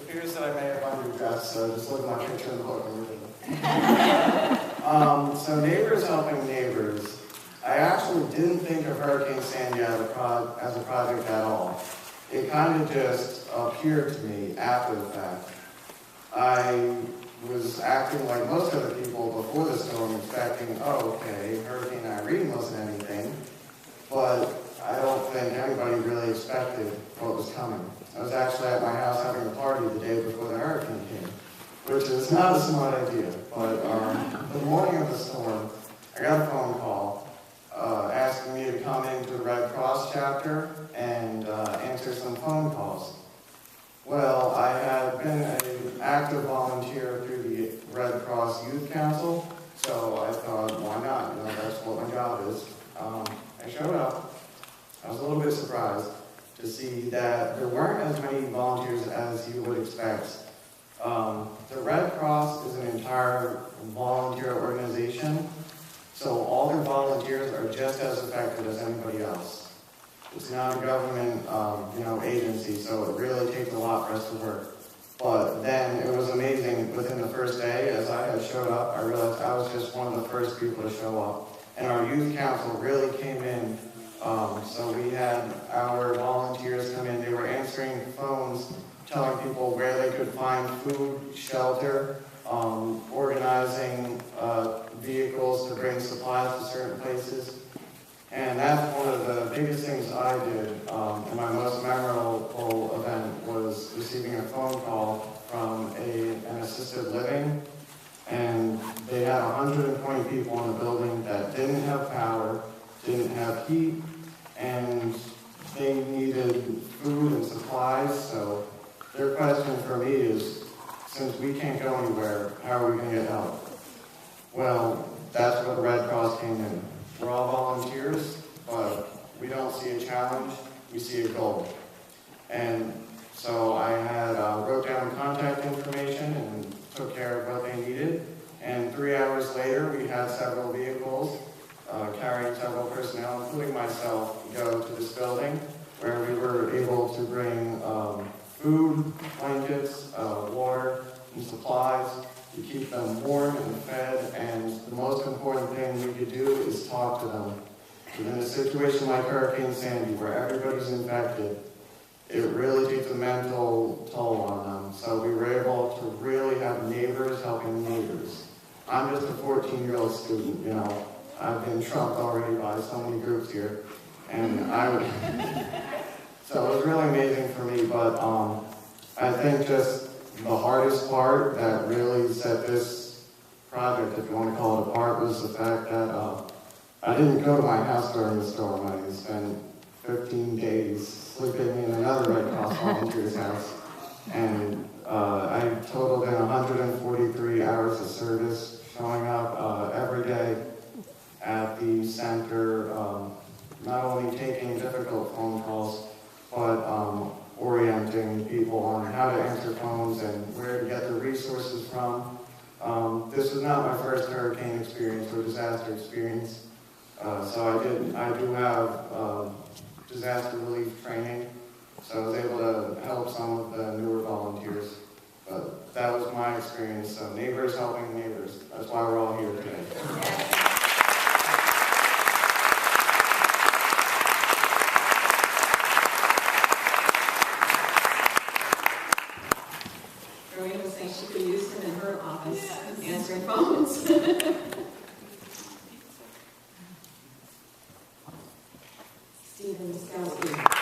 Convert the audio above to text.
appears that I may have underdressed, so just look at my picture in the book and read it. So Neighbors Helping Neighbors. I actually didn't think of Hurricane Sandy as a project at all. It kind of just appeared to me after the fact. I was acting like most other people before the storm, expecting, oh, okay, Hurricane Irene wasn't anything, but I don't think anybody really expected what was coming. I was actually at my house having a party the day before the hurricane came, which is not a smart idea, but the morning of the storm, I got a phone call asking me to come into the Red Cross chapter and answer some phone calls. Well, I had been an active volunteer through the Red Cross Youth Council, so I thought, why not? You know, that's what my job is. I showed up. I was a little bit surprised to see that there weren't as many volunteers as you would expect. The Red Cross is an entire volunteer organization, so all the volunteers are just as affected as anybody else. It's not a government, agency, so it really takes a lot for us to work. But then it was amazing. Within the first day, as I had showed up, I realized I was just one of the first people to show up. And our youth council really came in. So we had our volunteers come in. They were answering phones, telling people where they could find food, shelter, organizing vehicles to bring supplies to certain places. And that's one of the biggest things I did. And my most memorable event was receiving a phone call from an assisted living. And they had 120 people in the building that didn't have power, didn't have heat, and they needed food and supplies. So their question for me is, since we can't go anywhere, how are we going to get help? Well, that's where the Red Cross came in. We're all volunteers, but we don't see a challenge, we see a goal. And so I wrote down contact information and took care of what they needed. And 3 hours later, we had several vehicles carrying several personnel, including myself, go to this building where we were able to bring food, blankets, water, and supplies to keep them warm and fed. And the most important thing we could do is talk to them. And in a situation like Hurricane Sandy, where everybody's infected, it really takes a mental toll on them. So we were able to really have neighbors helping neighbors. I'm just a 14-year-old student, you know. I've been trumped already by so many groups here. And so it was really amazing for me, but I think just the hardest part that really set this project, if you want to call it apart, was the fact that I didn't go to my house during the storm. I spent 15 days sleeping in another Red Cross volunteer's house. And I totaled in 143 hours of service, showing up every day at the center, not only taking difficult phone calls, but orienting people on how to answer phones and where to get the resources from. This was not my first hurricane experience or disaster experience, so I do have disaster relief training, so I was able to help some of the newer volunteers. But that was my experience, so neighbors helping neighbors. That's why we're all here today. Rowena was saying she could use him in her office, answering phones. Stephen Skowski.